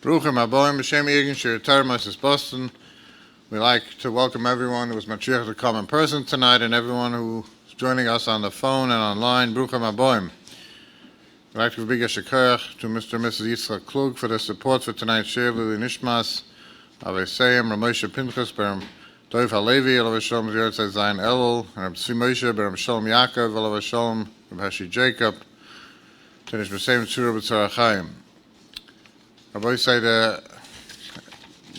Bruchim Aboim, B'Shem Yigin Shir Termas Boston. We'd like to welcome everyone who was Mashiach to come in person tonight and everyone who's joining us on the phone and online. Bruchim Aboim. We'd like to give a big shekerach to Mr. and Mrs. Yitzchak Klug for their support for tonight's Shir Lili Nishmas. Aveseyim, Ramosha Pinchas, Berem Dov Halevi, Elav Shalom Ziertzai Zayin Elul, and Tzvi Moshe, Berem Shalom Yaakov, Elav Shalom, Hashi Jacob, Tenish B'Seim Tzura B'Tzarachayim. Rabbi said, I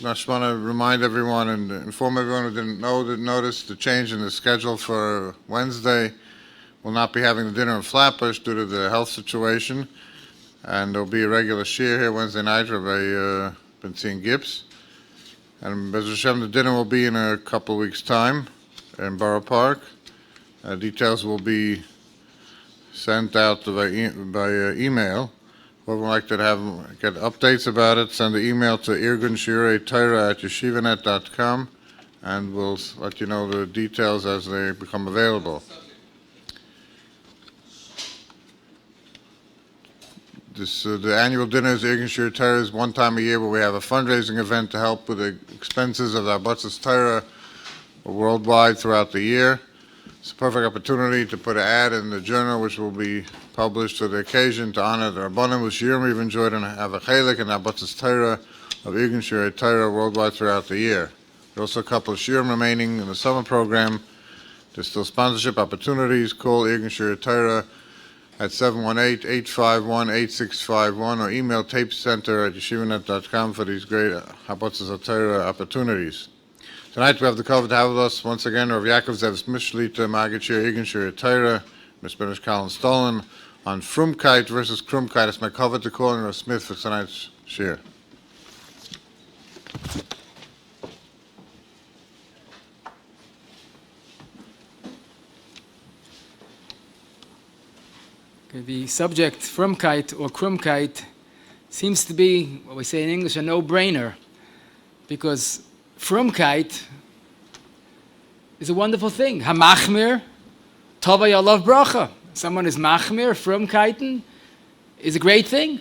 just want to remind everyone and inform everyone who didn't notice the change in the schedule for Wednesday. We'll not be having the dinner in Flatbush due to the health situation, and there'll be a regular shir here Wednesday night. Rabbi Benzin Gibbs, and Bez Hashem, the dinner will be in a couple of weeks' time in Borough Park. Details will be sent out by email. Whoever would like to get updates about it, send an email to irgunshirei@yeshivanet.com, and we'll let you know the details as they become available. The annual dinner is Irgun Shirei Torah is one time a year where we have a fundraising event to help with the expenses of the Abatzas Torah worldwide throughout the year. It's a perfect opportunity to put an ad in the journal, which will be published for the occasion to honor the Rabbanim which year we've enjoyed and have a chelik in Abatzas Torah of Irgun Shirei Torah worldwide throughout the year. There's also a couple of shiurim remaining in the summer program. There's still sponsorship opportunities. Call Irgun Shirei Torah at 718-851-8651 or email tapecenter@yeshivanet.com for these great Abatzas Torah opportunities. Tonight we have the cover to have with us once again Rabbi Yaakov Zev's Mishlita Magachir Irgun Shirei Torah, Ms. Benish Colin Stolen, on Frumkeit versus Krumkeit. It's my cover to call in Rav Smith for tonight's shir. The subject, Frumkeit or Krumkeit, seems to be, what we say in English, a no-brainer, because Frumkeit is a wonderful thing. Hamachmir, Tova Yalav Bracha. Someone is machmir, Frumkeiten, is a great thing.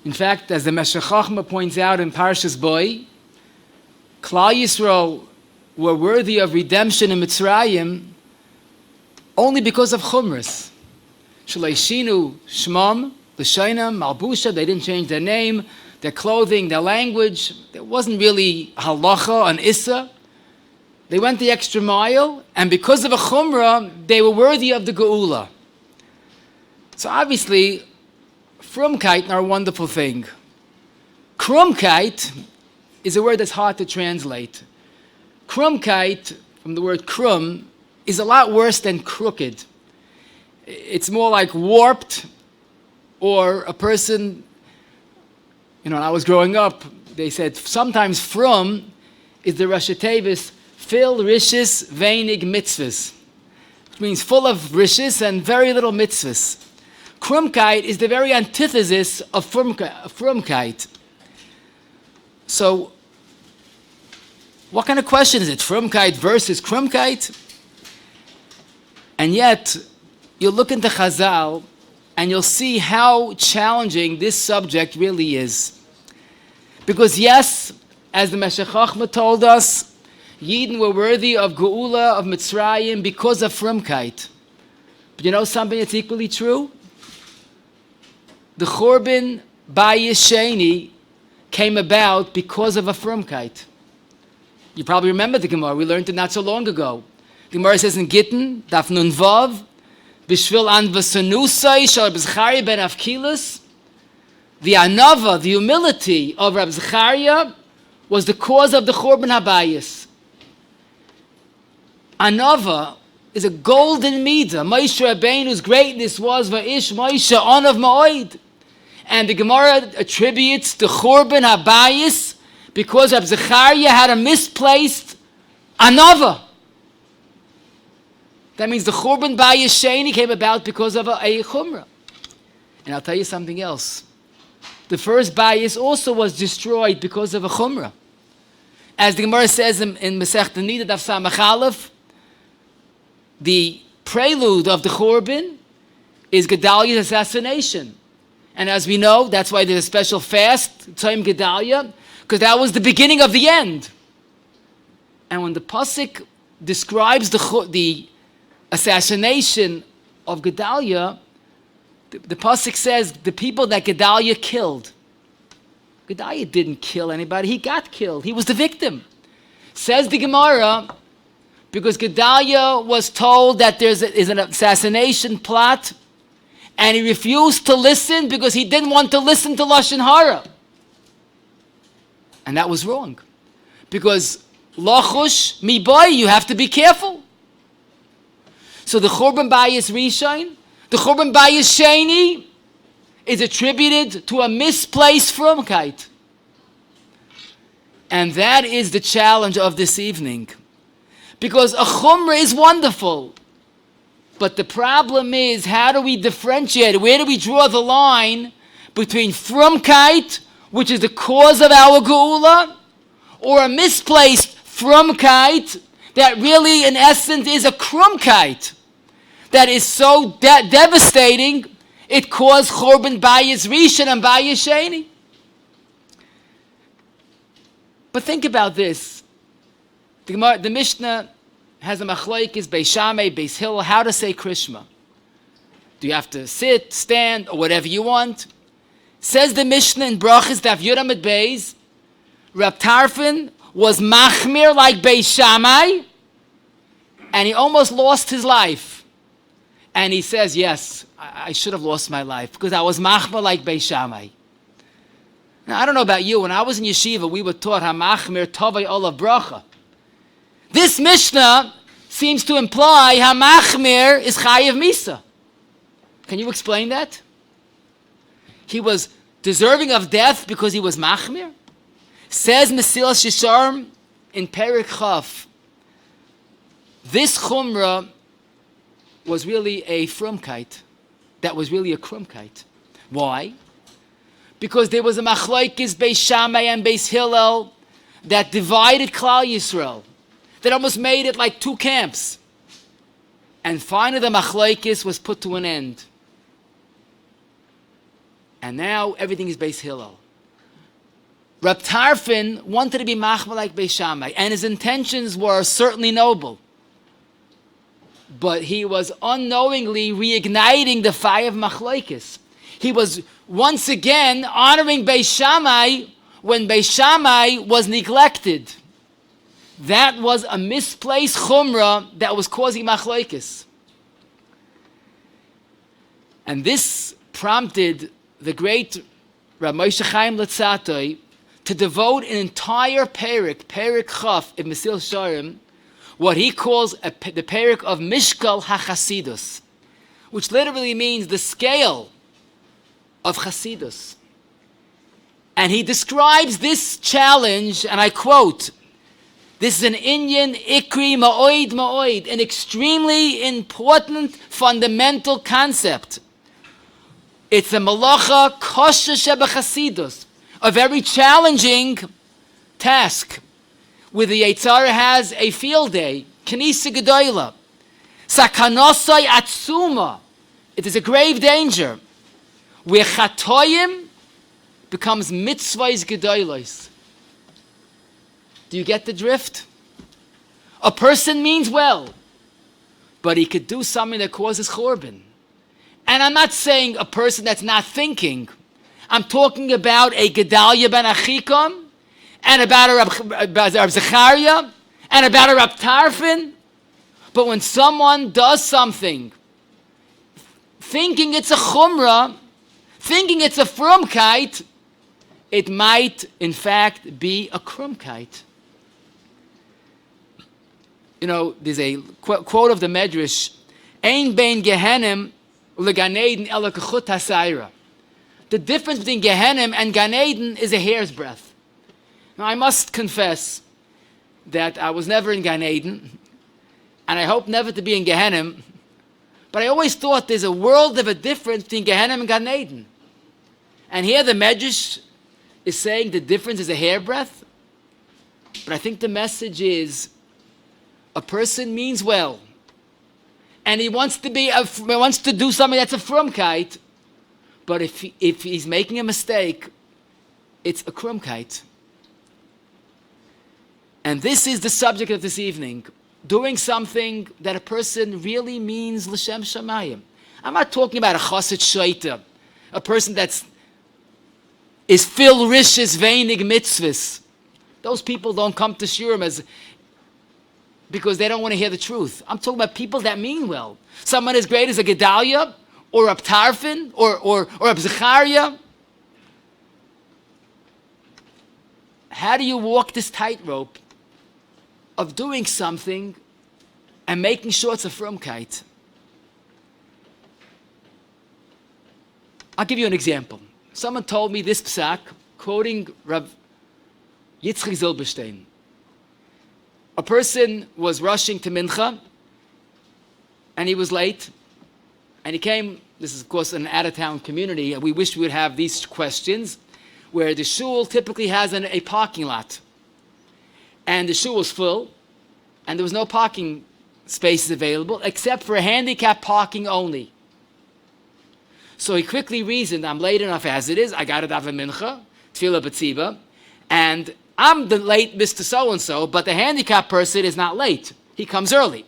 In fact, as the Meshech Chochmah points out in Parshas Boi, Klal Yisrael were worthy of redemption in Mitzrayim only because of Chumras. Shaleishinu Shmam, L'Shainam, Malbusha, they didn't change their name, their clothing, their language. There wasn't really halacha and issa. They went the extra mile, and because of a chumrah, they were worthy of the geula. So obviously, Frumkeit are a wonderful thing. Krumkeit is a word that's hard to translate. Krumkeit, from the word krum, is a lot worse than crooked. It's more like warped, or a person, when I was growing up, they said sometimes Frum is the Rashi Tevis, Fil Rishis Veinig Mitzvahs, which means full of Rishis and very little mitzvahs. Krumkeit is the very antithesis of Frumkeit. So, what kind of question is it? Frumkeit versus Krumkeit? And yet, you'll look into Chazal, and you'll see how challenging this subject really is. Because yes, as the Meshech Chochmah told us, Yidden were worthy of Geula of Mitzrayim because of Frumkeit. But you know something that's equally true? The Churban Bayis Sheni came about because of a Frumkeit. You probably remember the Gemara. We learned it not so long ago. The Gemara says in Gittin, Daf Nun Vav, Bishvil Anvasanusai Shal Reb Zechariah ben Avkilas, the anava, the humility of Reb Zechariah was the cause of the Churban Habayis. Anava is a golden midah. Moshe Rabbeinu's greatness was Va'ish Moshe Onav Ma'oid. And the Gemara attributes the Churban Habayis because Reb Zechariah had a misplaced anava. That means the Churban Bayis Sheni came about because of a Chumrah. And I'll tell you something else. The first Bayis also was destroyed because of a Chumrah. As the Gemara says in Masech Nida Daf Samach Aleph, the prelude of the Churban is Gedaliah's assassination. And as we know, that's why there's a special fast, Tzom Gedalia, because that was the beginning of the end. And when the Pasuk describes the assassination of Gedalia, the Pasuk says the people that Gedalia killed. Gedalia didn't kill anybody, he got killed. He was the victim. Says the Gemara, because Gedalia was told that there is an assassination plot, and he refused to listen because he didn't want to listen to Lashon Hara. And that was wrong. Because Lachush Miboy, you have to be careful. So the Churban Bayis Rishon, the Churban Bayis Sheni, is attributed to a misplaced Frumkeit. And that is the challenge of this evening. Because a Chumrah is wonderful. But the problem is, how do we differentiate? Where do we draw the line between Frumkeit, which is the cause of our Geula, or a misplaced Frumkeit that really, in essence, is a Krumkeit that is so devastating, it caused Churban Bayis Rishon and Bayis Sheni? But think about this. The Mishnah has a machlokes, Beis Shammai, Beis Hillel, how to say Krishma. Do you have to sit, stand, or whatever you want? Says the Mishnah in Brachas, Daf Yud Amud Beis, Rab Tarfon was machmir like Beis Shammai, and he almost lost his life. And he says, yes, I should have lost my life, because I was machmir like Beis Shammai. Now, I don't know about you, when I was in yeshiva, we were taught ha-machmir tovei olav bracha. This Mishnah seems to imply ha-machmir is chayiv misa. Can you explain that? He was deserving of death because he was machmir? Says Mesilas Yesharim in Perek Chaf, this chumrah was really a frumkeit. That was really a krumkeit. Why? Because there was a machlokes Beis Shammai and Beis Hillel that divided Klal Yisrael, that almost made it like two camps. And finally the machlokes was put to an end. And now everything is Beis Hillel. Rab Tarfon wanted to be machmir like Beis Shammai, and his intentions were certainly noble. But he was unknowingly reigniting the fire of machlokes. He was once again honoring Beis Shammai when Beis Shammai was neglected. That was a misplaced chumrah that was causing machlokes. And this prompted the great Rav Moshe Chaim Luzzatto to devote an entire Perek Chaf in Mesilas Yesharim, what he calls the Perek of Mishkal HaChasidus, which literally means the scale of Chasidus. And he describes this challenge, and I quote, this is an Inyan Ikri Ma'oid Ma'oid, an extremely important fundamental concept. It's a malacha kosher shebechasidus, a very challenging task, where the Yetzirah has a field day, Knisa Gedoyla, Sakanosai Atzuma, it is a grave danger, where Chatoyim becomes Mitzvahs Gedoylos. Do you get the drift? A person means well, but he could do something that causes churban. And I'm not saying a person that's not thinking. I'm talking about a Gedalia ben Achikam, and about a Rab Zechariah, and about a Rab Tarfon. But when someone does something, thinking it's a chumrah, thinking it's a frumkeit, it might, in fact, be a krumkeit. You know, there's a quote of the Medrash, Ein bein Gehenim leGan Eden ela kechut hasayra. The difference between Gehenim and Gan Eden is a hair's breadth. Now, I must confess that I was never in Gan Eden, and I hope never to be in Gehenim, but I always thought there's a world of a difference between Gehenim and Gan Eden. And here the Medrash is saying the difference is a hair breadth, but I think the message is a person means well, and he wants to do something that's a frumkeit, But if he's making a mistake, it's a Krumkeit. And this is the subject of this evening. Doing something that a person really means l'shem shamayim. I'm not talking about a chassid shaita, a person is fil rishis veinig mitzvahs. Those people don't come to shiurim because they don't want to hear the truth. I'm talking about people that mean well. Someone as great as a Gedalia, or a Tarfin, or a Zechariah. How do you walk this tightrope of doing something and making sure it's a Frumkeit? I'll give you an example. Someone told me this psak, quoting Rav Yitzchak Zilberstein. A person was rushing to Mincha, and he was late, and he came, this is of course an out-of-town community, and we wish we would have these questions, where the shul typically has a parking lot. And the shul was full, and there was no parking spaces available, except for handicap parking only. So he quickly reasoned, I'm late enough as it is, I got to daven mincha, tefillah b'tziba, and I'm the late Mr. So-and-so, but the handicapped person is not late. He comes early.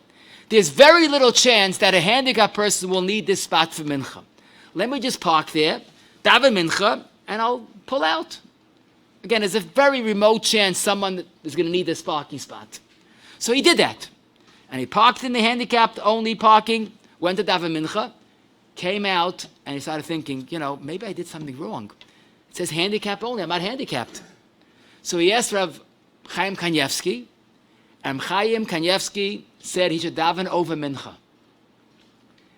There's very little chance that a handicapped person will need this spot for mincha. Let me just park there, daven mincha, and I'll pull out. Again, there's a very remote chance someone is going to need this parking spot. So he did that. And he parked in the handicapped only parking, went to daven mincha, came out, and he started thinking, maybe I did something wrong. It says handicap only, I'm not handicapped. So he asked Rav Chaim Kanievsky, and Chaim Kanievsky said he should daven over mincha.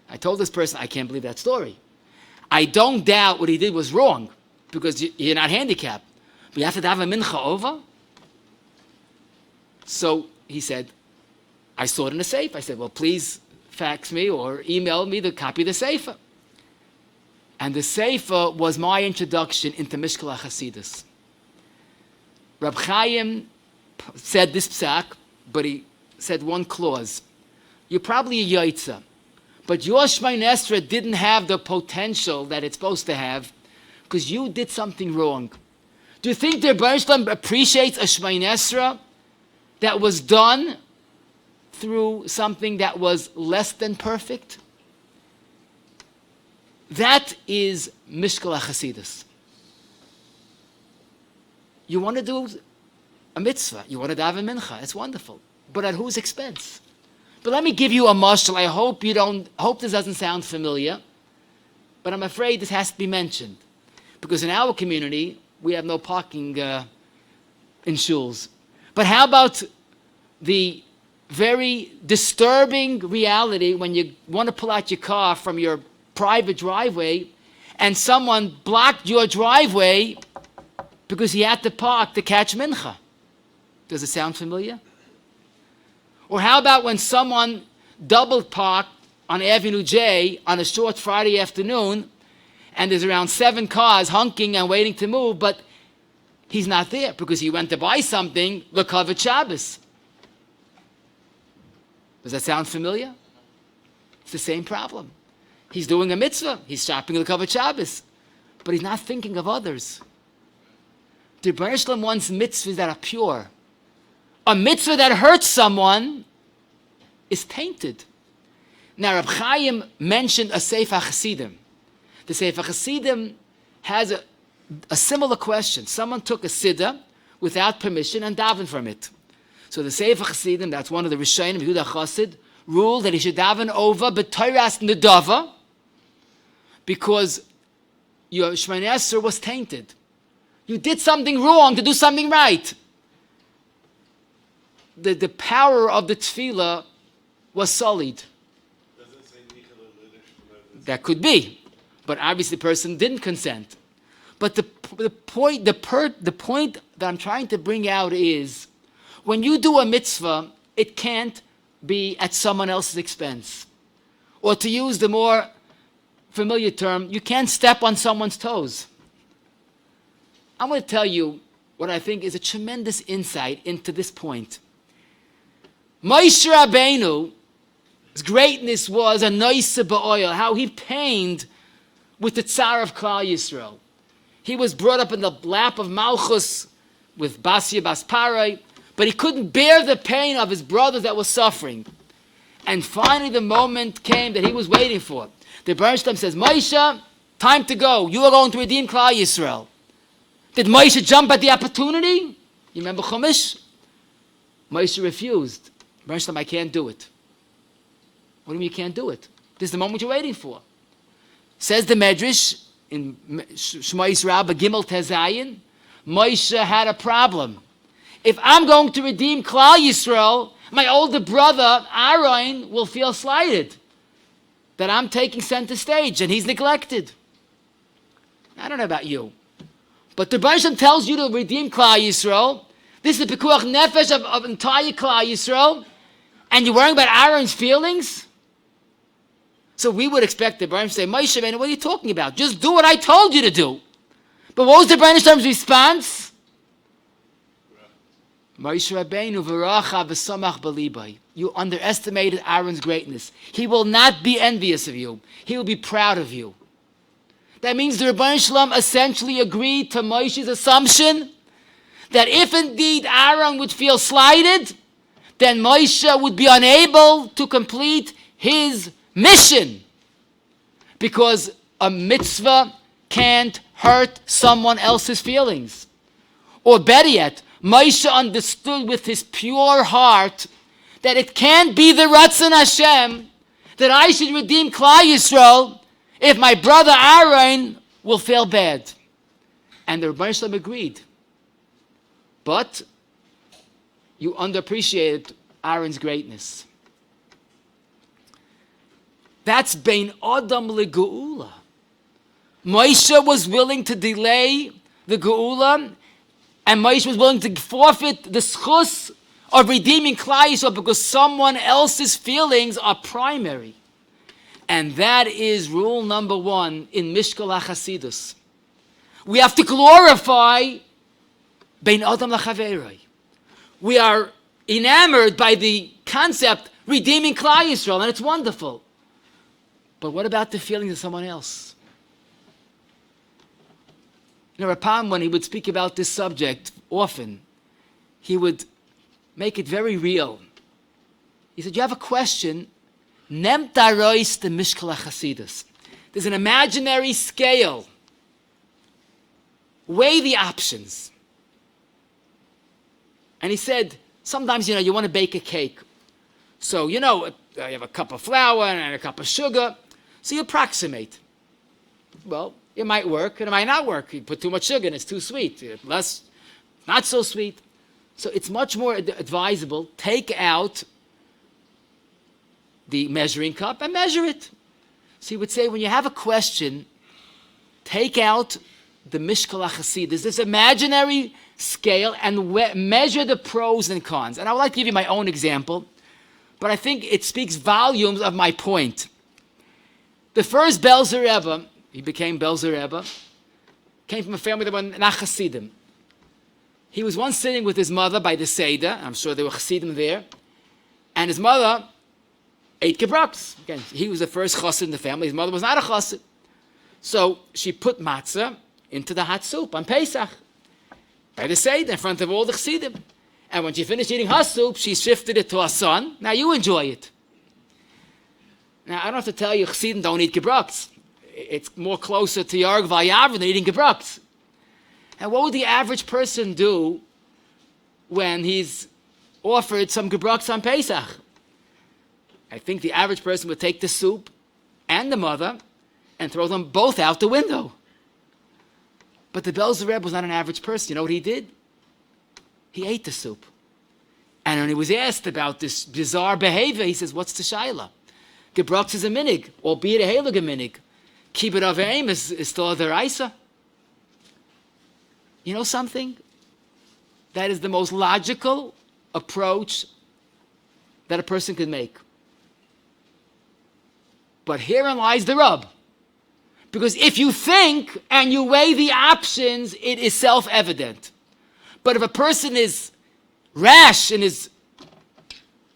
I told this person, I can't believe that story. I don't doubt what he did was wrong, because you're not handicapped. But you have to daven mincha over? So he said, I saw it in the safe. I said, well, please fax me or email me the copy of the sefer. And the sefer was my introduction into Mishkal HaChasidus. Rab Chaim said this psak, but he said one clause. You're probably a yaitza, but your Shemay Esrei didn't have the potential that it's supposed to have because you did something wrong. Do you think the Rebbe Shalom appreciates a Shemay Esrei that was done through something that was less than perfect? That is Mishkal HaChasidus. You want to do a mitzvah, you want to daven mincha, it's wonderful. But at whose expense? But let me give you a mashal. I hope this doesn't sound familiar, but I'm afraid this has to be mentioned. Because in our community, we have no parking in shuls. But how about the very disturbing reality when you want to pull out your car from your private driveway and someone blocked your driveway because he had to park to catch mincha? Does it sound familiar? Or how about when someone double parked on Avenue J on a short Friday afternoon and there's around 7 cars honking and waiting to move, but he's not there because he went to buy something, l'kavod Shabbos. Does that sound familiar? It's the same problem. He's doing a mitzvah. He's shopping l'kavod Shabbos, but he's not thinking of others. The Rebbe Shalom wants mitzvahs that are pure. A mitzvah that hurts someone is tainted. Now, Rab Chaim mentioned a Sefer HaChasidim. The Sefer HaChasidim has a similar question. Someone took a siddur without permission and davened from it. So the Sefer HaChasidim, that's one of the Rishonim, Yehuda Chassid, ruled that he should daven over b'toras nedava because your Shemay Esrei was tainted. You did something wrong to do something right. The power of the tefillah was sullied. That could be, but obviously the person didn't consent. But the point that I'm trying to bring out is, when you do a mitzvah, it can't be at someone else's expense. Or to use the more familiar term, you can't step on someone's toes. I'm going to tell you what I think is a tremendous insight into this point. Moshe Rabbeinu's greatness was a noise ba'oil, how he pained with the Tsar of Klal Yisrael. He was brought up in the lap of Malchus with Basia Bas Parai, but he couldn't bear the pain of his brothers that were suffering. And finally the moment came that he was waiting for. The Bereshit says, Moshe, time to go. You are going to redeem Klal Yisrael. Did Moshe jump at the opportunity? You remember Chumash? Moshe refused. Bereshit, I can't do it. What do you mean you can't do it? This is the moment you're waiting for. Says the Medrash in Shmais Rabbah Gimel Tezayin, Moshe had a problem. If I'm going to redeem Klal Yisrael, my older brother Aaron will feel slighted that I'm taking center stage and he's neglected. I don't know about you, but the Bereshit tells you to redeem Klal Yisrael. This is the pekuach nefesh of entire Klal Yisrael, and you're worrying about Aaron's feelings? So we would expect the Bereshit to say, Moshe, man, what are you talking about? Just do what I told you to do. But what was the Bereshit's response? Moshe Rabbeinu v'racha v'samach b'libai. You underestimated Aaron's greatness. He will not be envious of you. He will be proud of you. That means the Rebbeinu Shalom essentially agreed to Moshe's assumption that if indeed Aaron would feel slighted, then Moshe would be unable to complete his mission. Because a mitzvah can't hurt someone else's feelings. Or better yet, Moshe understood with his pure heart that it can't be the Ratzon Hashem that I should redeem Klal Yisrael if my brother Aaron will feel bad. And the Rebbeinu Shalom agreed. But you underappreciated Aaron's greatness. That's Bein Adam LeGeula. Moshe was willing to delay the Geula, and Moshe was willing to forfeit the schus of redeeming Klal Yisrael because someone else's feelings are primary. And that is rule number one in Mishkal HaChasidus. We have to glorify Bein Adam L'Chaveroi. We are enamored by the concept redeeming Klal Yisrael, and it's wonderful. But what about the feelings of someone else? You know, Rapam, when he would speak about this subject often, he would make it very real. He said, you have a question, nem tarois the Mishkal HaChasidus. There's an imaginary scale. Weigh the options. And he said, sometimes, you want to bake a cake. So, you have a cup of flour and a cup of sugar. So you approximate. Well, it might work and it might not work. You put too much sugar and it's too sweet. Less, not so sweet. So it's much more advisable. Take out the measuring cup and measure it. So he would say, when you have a question, take out the Mishkal HaChasidus, this imaginary scale, and measure the pros and cons. And I would like to give you my own example, but I think it speaks volumes of my point. The first Belzer Rebbe, he became Belzer Rebbe, came from a family that were not Hasidim. He was once sitting with his mother by the Seder. I'm sure there were Hasidim there. And his mother ate gebraks. Again, he was the first chassid in the family. His mother was not a chassid. So she put matzah into the hot soup on Pesach by the Seder in front of all the chassidim. And when she finished eating her soup, she shifted it to her son. Now you enjoy it. Now I don't have to tell you, chassidim don't eat gebraks. It's more closer to Yarg Vayavr than eating gebraks. And what would the average person do when he's offered some gebraks on Pesach? I think the average person would take the soup and the mother and throw them both out the window. But the Belzer Rebbe was not an average person. You know what he did? He ate the soup. And when he was asked about this bizarre behavior, he says, what's the shaila? Gebraks is a minig, albeit a heilige minig. Kibbut Aveim is still a deraisa. You know something? That is the most logical approach that a person could make. But herein lies the rub. Because if you think and you weigh the options, it is self-evident. But if a person is rash in his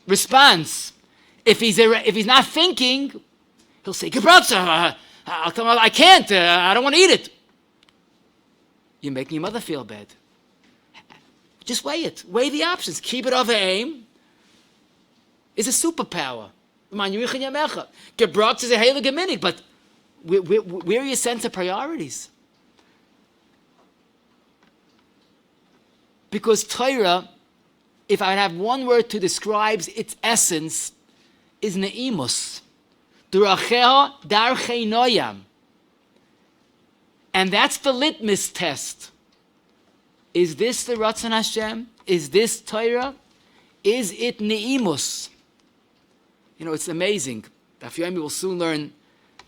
response, if he's not thinking, he'll say, Gebrats, I'll tell my mother, I can't, I don't want to eat it. You're making your mother feel bad. Just weigh it. Weigh the options. Keep it over aim. It's a superpower. Gebracht is a heilige minig, but where are your sense of priorities? Because Torah, if I have one word to describe its essence, is ne'imus. Duracheha darchei noyam. And that's the litmus test. Is this the Ratzon Hashem? Is this Torah? Is it ne'imus? You know, it's amazing. Daf Yomi will soon learn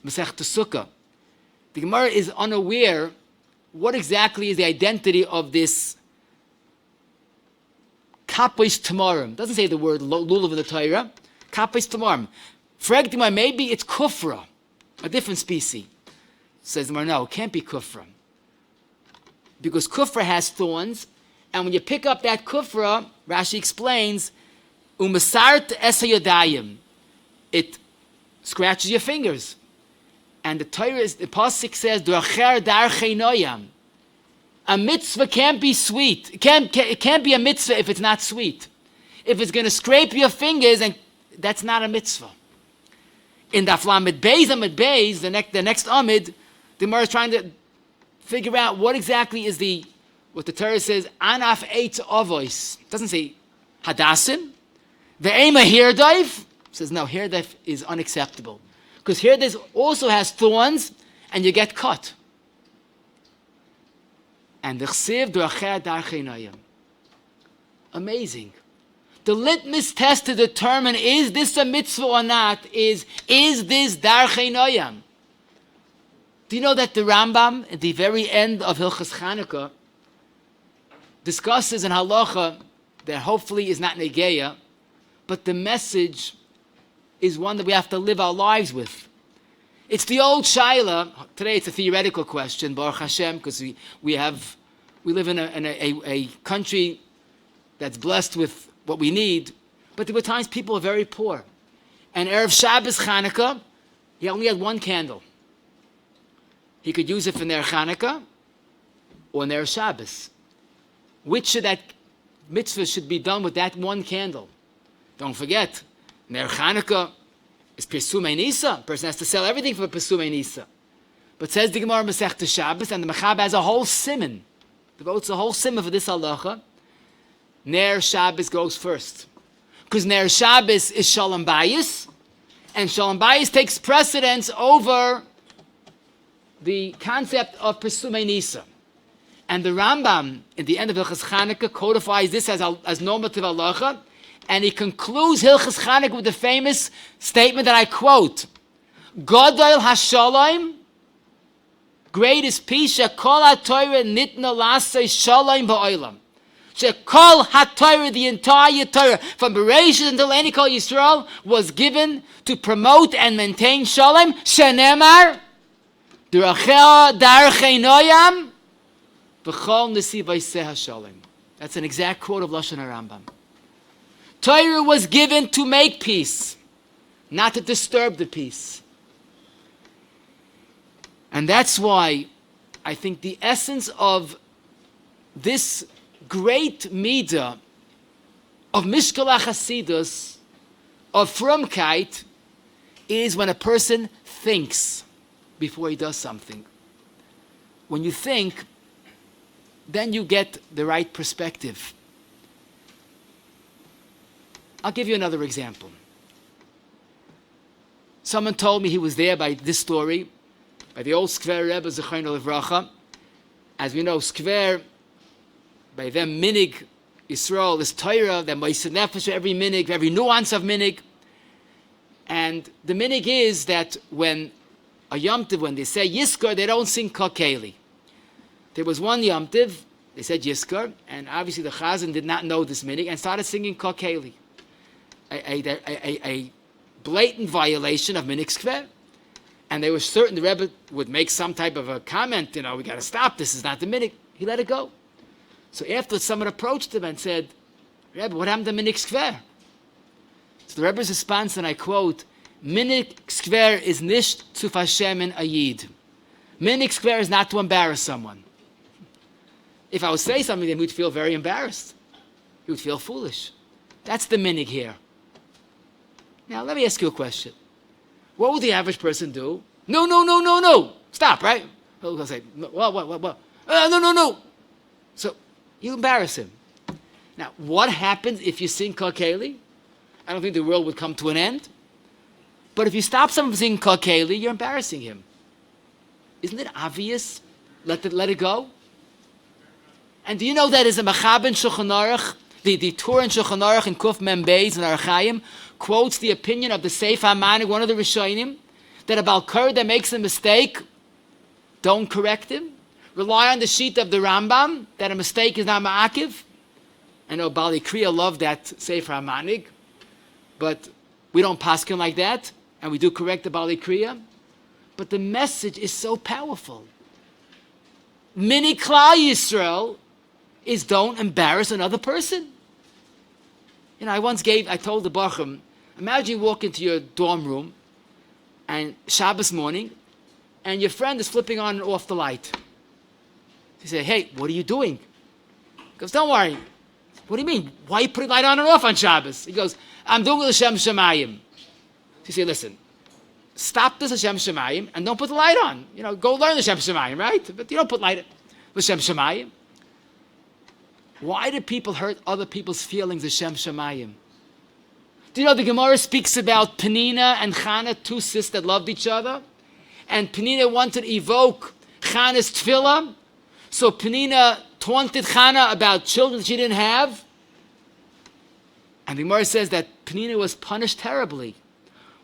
Masechta Sukkah. The Gemara is unaware what exactly is the identity of this Kapos Tamarim. Doesn't say the word lulav in the Torah. Kapos Tamarim. Fragtima, maybe it's kufra, a different species. Says the Gemara, no, it can't be kufra. Because kufra has thorns, and when you pick up that kufra, Rashi explains, umasart esayodayim, it scratches your fingers. And the pasuk says, Duracher darchei noyam. A mitzvah can't be sweet. It can't be a mitzvah if it's not sweet. If it's going to scrape your fingers, and that's not a mitzvah. In Daf Lamed Beis, the next Amid, the Gemara is trying to figure out what exactly is what the Torah says, Anaf Eitz Avois. It doesn't say Hadassim. The Ema Hirdaif says, no, Hirdaif is unacceptable. Because Hirdaif also has thorns, and you get cut. And the Chsiv D'Racher Darchei Noyam. Amazing. The litmus test to determine is this a mitzvah or not is this Darchei Noyam? Do you know that the Rambam, at the very end of Hilchas Chanukah, discusses in Halacha that hopefully is not Negeya, but the message is one that we have to live our lives with. It's the old Shaila. Today it's a theoretical question, Baruch Hashem, because we live in a country that's blessed with what we need, but there were times people were very poor. And Erev Shabbos Chanukah, he only had one candle. He could use it for Ner Chanukah or Ner Shabbos. Which of that mitzvah should be done with that one candle? Don't forget, Ner Chanukah is Pesumei Nisa. A person has to sell everything for Pesumei Nisa. But says the Gemara Masechta Shabbos, and the Mechab has a whole siman, devotes a whole siman for this halacha. Ner Shabbos goes first. Because Ner Shabbos is Shalom Bayis, and Shalom Bayis takes precedence over the concept of Pesumei Nisa. And the Rambam, in the end of Hilchas Chanukah, codifies this as normative halacha, and he concludes Hilchas Chanukah with the famous statement that I quote, Godol HaShalom, great is peace, Kol HaTorah nitna lasei shalom ba'olam. Kol HaTorah, the entire Torah, from Bereshit until any Kol Yisrael, was given to promote and maintain shalom. Shenemar, D'Rachel Darchei Noyam, V'chol Nesivay Seha Shalom. That's an exact quote of Lashon HaRambam. Torah was given to make peace, not to disturb the peace. And that's why I think the essence of this great midah of Mishkal HaChasidus, of Frumkeit, is when a person thinks before he does something. When you think, then you get the right perspective. I'll give you another example. Someone told me he was there by this story, by the old Skver Rebbe Zechayno Levracha. As we know, Skver, by them minig Yisrael is Torah, them Moised Nefesh, every minig, every nuance of minig. And the minig is that when a Yom Tov, when they say Yiskar, they don't sing Kakeli. There was one Yom Tov, they said Yiskar, and obviously the Chazan did not know this minig and started singing Kakeli. A blatant violation of minig Skver. And they were certain the Rebbe would make some type of a comment, we got to stop, this is not the minig. He let it go. So after someone approached him and said, Rebbe, what happened to minig Skver? So the Rebbe's response, and I quote, Minik skver is nicht zu verschämen a Yid. Minik skver is not to embarrass someone. If I would say something, then we'd feel very embarrassed. He would feel foolish. That's the minig here. Now, let me ask you a question. What would the average person do? No, no, no, no, no. Stop, right? He'll say, what? No, no, no. So, you embarrass him. Now, what happens if you sing Kakeli? I don't think the world would come to an end. But if you stop someone from singing Kakeli, you're embarrassing him. Isn't it obvious? Let it go. And do you know that is a Mechaber in Shulchan Aruch, the Torah in Shulchan Aruch in Kuf Mem Beis and Arachayim quotes the opinion of the Seif HaManik, one of the Rishonim, that a Balkar that makes a mistake, don't correct him. Rely on the sheet of the Rambam, that a mistake is not ma'akiv. I know Bali Kriya loved that Seif HaManik, but we don't paskin like that, and we do correct the Bali Kriya. But the message is so powerful. Mini Klal Yisrael is don't embarrass another person. You know, I told the Bachram, imagine you walk into your dorm room and Shabbos morning, and your friend is flipping on and off the light. You say, hey, what are you doing? He goes, don't worry. What do you mean? Why are you putting light on and off on Shabbos? He goes, I'm doing L'Shem Shemayim. So you say, listen, stop this L'Shem Shemayim and don't put the light on. You know, go learn L'Shem Shemayim, right? But you don't put light L'Shem Shemayim. Why do people hurt other people's feelings, L'Shem Shemayim? Do you know the Gemara speaks about Penina and Chana, two sisters that loved each other? And Penina wanted to evoke Chana's tefillah. So Penina taunted Chana about children she didn't have. And the Gemara says that Penina was punished terribly.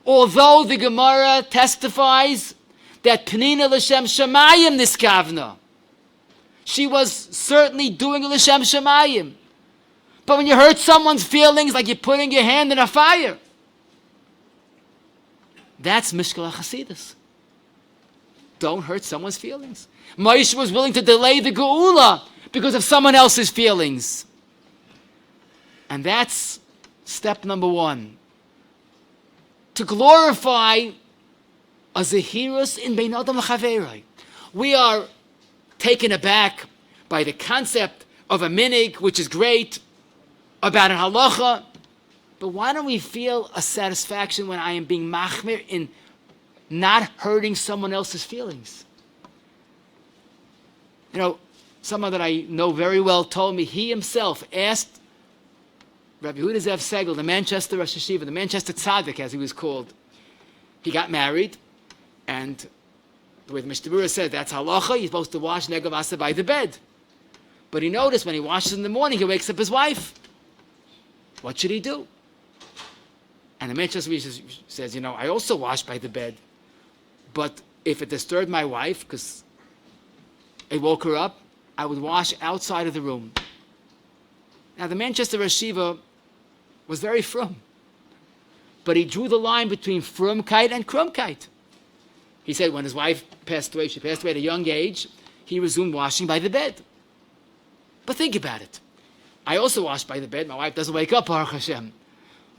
Although the Gemara testifies that Penina L'Shem Shemayim niskavna. She was certainly doing L'Shem Shemayim. But when you hurt someone's feelings like you're putting your hand in a fire, that's Mishkal HaChasidus. Don't hurt someone's feelings. Moshe was willing to delay the Geula because of someone else's feelings. And that's step number one. To glorify a Zehirus in Bein Adam L'Chaveroi. We are taken aback by the concept of a minig, which is great, about an halacha, but why don't we feel a satisfaction when I am being machmir in not hurting someone else's feelings? You know, someone that I know very well told me he himself asked Rabbi Yaakov Zev Segel, the Manchester Rosh Hashiva, the Manchester Tzaddik as he was called. He got married, and the way the Mishnah Berurah said, that's halacha, you're supposed to wash negav asa by the bed. But he noticed when he washes in the morning, he wakes up his wife. What should he do? And the Manchester says, you know, I also wash by the bed, but if it disturbed my wife, because I woke her up, I would wash outside of the room. Now, the Manchester Yeshiva was very frum, but he drew the line between Frumkeit and Krumkeit. He said when his wife passed away, she passed away at a young age, he resumed washing by the bed. But think about it. I also wash by the bed. My wife doesn't wake up, Baruch Hashem.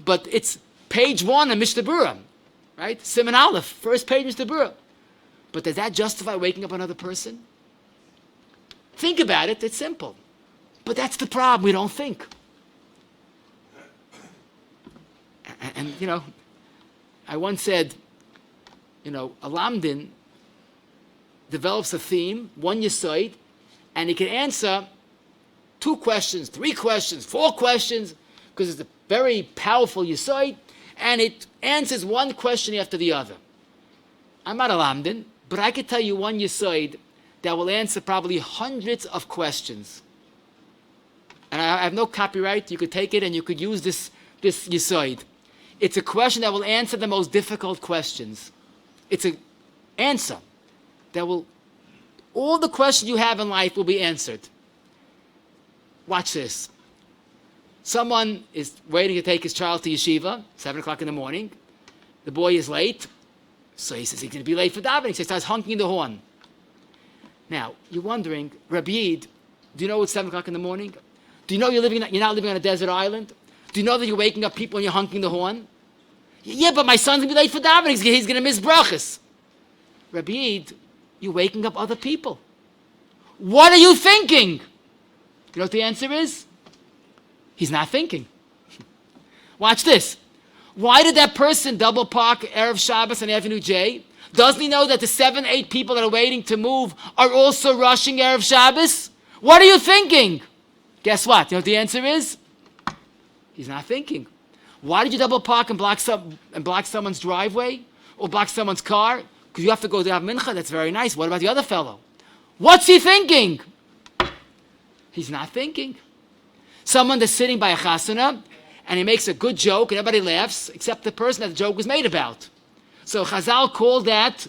But it's page 1 of Mishnah Berurah, right? Siman Aleph, first page of Mishnah Berurah. But does that justify waking up another person? Think about it. It's simple. But that's the problem. We don't think. And you know, I once said, you know, a lamdin develops a theme, one yesod, and he can answer 2 questions, 3 questions, 4 questions, because it's a very powerful yesod, and it answers one question after the other. I'm not a lamdin, but I can tell you one yesod that will answer probably hundreds of questions. And I have no copyright. You could take it and you could use this yesod. It's a question that will answer the most difficult questions. It's an answer that will, all the questions you have in life will be answered. Watch this. Someone is waiting to take his child to yeshiva, 7 o'clock in the morning. The boy is late, so he says he's going to be late for davening. So he starts honking the horn. Now, you're wondering, Rabbi Yid, do you know it's 7 o'clock in the morning? Do you know you're not living on a desert island? Do you know that you're waking up people and you're honking the horn? Yeah, but my son's going to be late for davening. He's going to miss brachas. Rabbi Yid, you're waking up other people. What are you thinking? You know what the answer is? He's not thinking. Watch this. Why did that person double park Erev Shabbos on Avenue J? Doesn't he know that the 7, 8 people that are waiting to move are also rushing Erev Shabbos? What are you thinking? Guess what? You know what the answer is? He's not thinking. Why did you double park and block someone's driveway or block someone's car? Because you have to go to have mincha. That's very nice. What about the other fellow? What's he thinking? He's not thinking. Someone that's sitting by a chasana and he makes a good joke and everybody laughs except the person that the joke was made about. So Chazal called that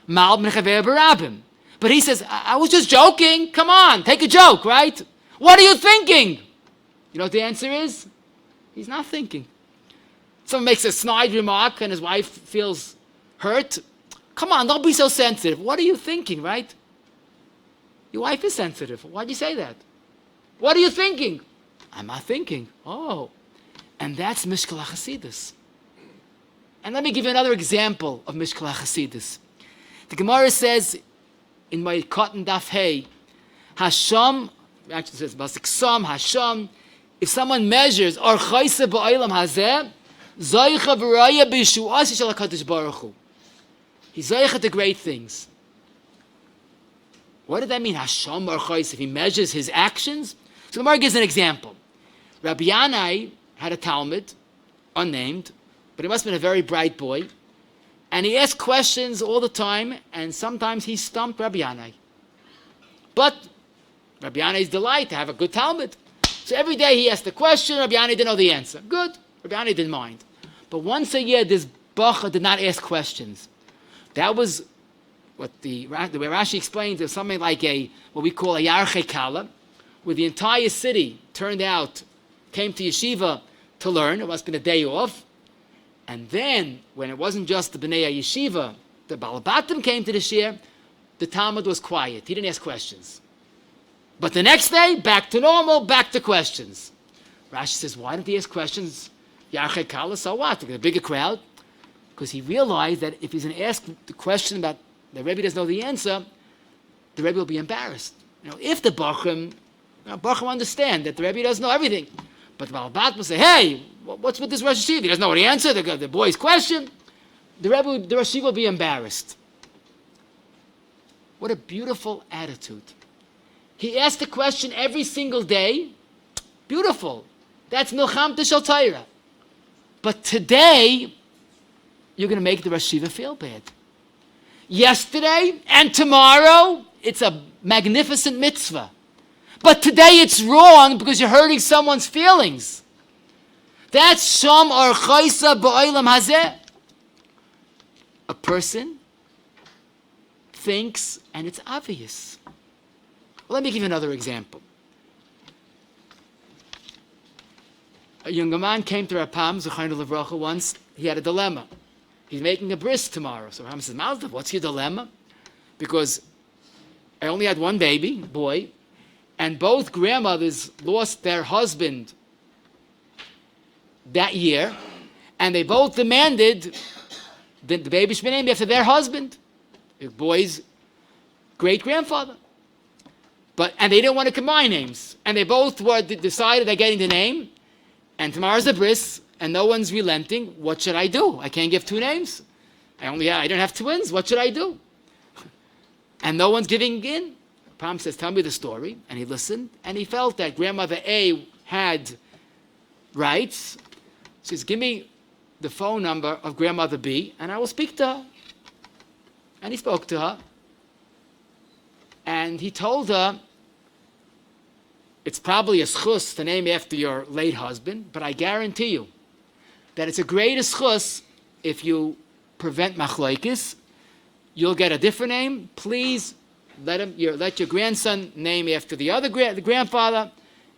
mal b'nechaver b'rabim. But he says, I was just joking. Come on, take a joke, right? What are you thinking? You know what the answer is? He's not thinking. Someone makes a snide remark and his wife feels hurt. Come on, don't be so sensitive. What are you thinking, right? Your wife is sensitive. Why'd you say that? What are you thinking? I'm not thinking. Oh. And that's Mishkal HaChasidus. And let me give you another example of Mishkal HaChasidus. The Gemara says in my cotton daf hey, Hashem, actually says Basiksom, Hashem, if someone measures or chayse ba'olam hazeh, zoicha v'raya b'yishu'as yishal HaKadosh Baruch Hu. He's zoicha the great things. What did that mean? Hashem or chayse, if he measures his actions? So the Gemara gives an example. Rabbi Yanai had a Talmud, unnamed, but he must have been a very bright boy. And he asked questions all the time, and sometimes he stumped Rabbi Yanai. But Rabbi Yanai's delight to have a good Talmud. So every day he asked a question, Rabbi Yanai didn't know the answer. Good, Rabbi Yanai didn't mind. But once a year, this bacha did not ask questions. That was what the way Rashi explains, it was something like what we call a yarchei kala, where the entire city came to yeshiva to learn. It must have been a day off. And then, when it wasn't just the Bnei Yeshiva, the Balabatim came to the shir, the Talmud was quiet. He didn't ask questions. But the next day, back to normal, back to questions. Rashi says, why didn't he ask questions? Yarchei Kala, so what? To get a bigger crowd? Because he realized that if he's going to ask the question about the Rebbe doesn't know the answer, the Rebbe will be embarrassed. If the Bachrim understand that the Rebbe doesn't know everything, but the Balabat will say, hey, what's with this Rosh Hashiva? He doesn't know what he answered, the boy's question. The Rosh Hashiva will be embarrassed. What a beautiful attitude. He asked the question every single day. Beautiful. That's Milchamta Shel Torah. But today, you're going to make the Rosh Hashiva feel bad. Yesterday and tomorrow, it's a magnificent mitzvah. But today it's wrong because you're hurting someone's feelings. That's Sham or Chaysa Ba'olam Hazeh. A person thinks, and it's obvious. Well, let me give you another example. A younger man came to Rapam, Zechaynu Levracha, once. He had a dilemma. He's making a bris tomorrow. So Rapam says, Maldav, what's your dilemma? Because I only had one baby, boy, and both grandmothers lost their husband that year, and they both demanded the baby should be named after their husband, the boy's great-grandfather. And they didn't want to combine names. And they both decided they're getting the name, and tomorrow's the bris, and no one's relenting. What should I do? I can't give two names. I don't have twins. What should I do? And no one's giving in. Pam says, tell me the story. And he listened, and he felt that grandmother A had rights. She says, give me the phone number of grandmother B, and I will speak to her. And he spoke to her. And he told her, it's probably a schus to name after your late husband, but I guarantee you that it's a great schus if you prevent machlokes. You'll get a different name. Please let your grandson name after the grandfather.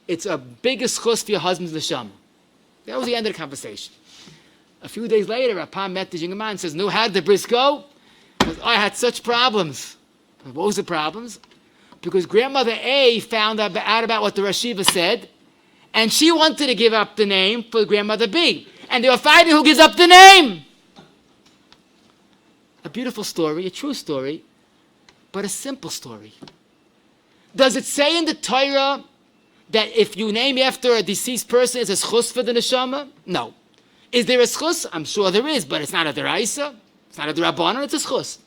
It's a bigger schus for your husband's neshama. That was the end of the conversation. A few days later, Rapam met the younger man and says, no, how did the bris go? He says, I had such problems. What was the problems? Because grandmother A found out about what the Rosh Hashiva said, and she wanted to give up the name for grandmother B. And they were fighting who gives up the name. a beautiful story, a true story, but a simple story. Does it say in the Torah that if you name after a deceased person, it's a schus for the neshama? No. Is there a schus? I'm sure there is, but it's not a deraisa. It's not a derabbanan, it's a schus.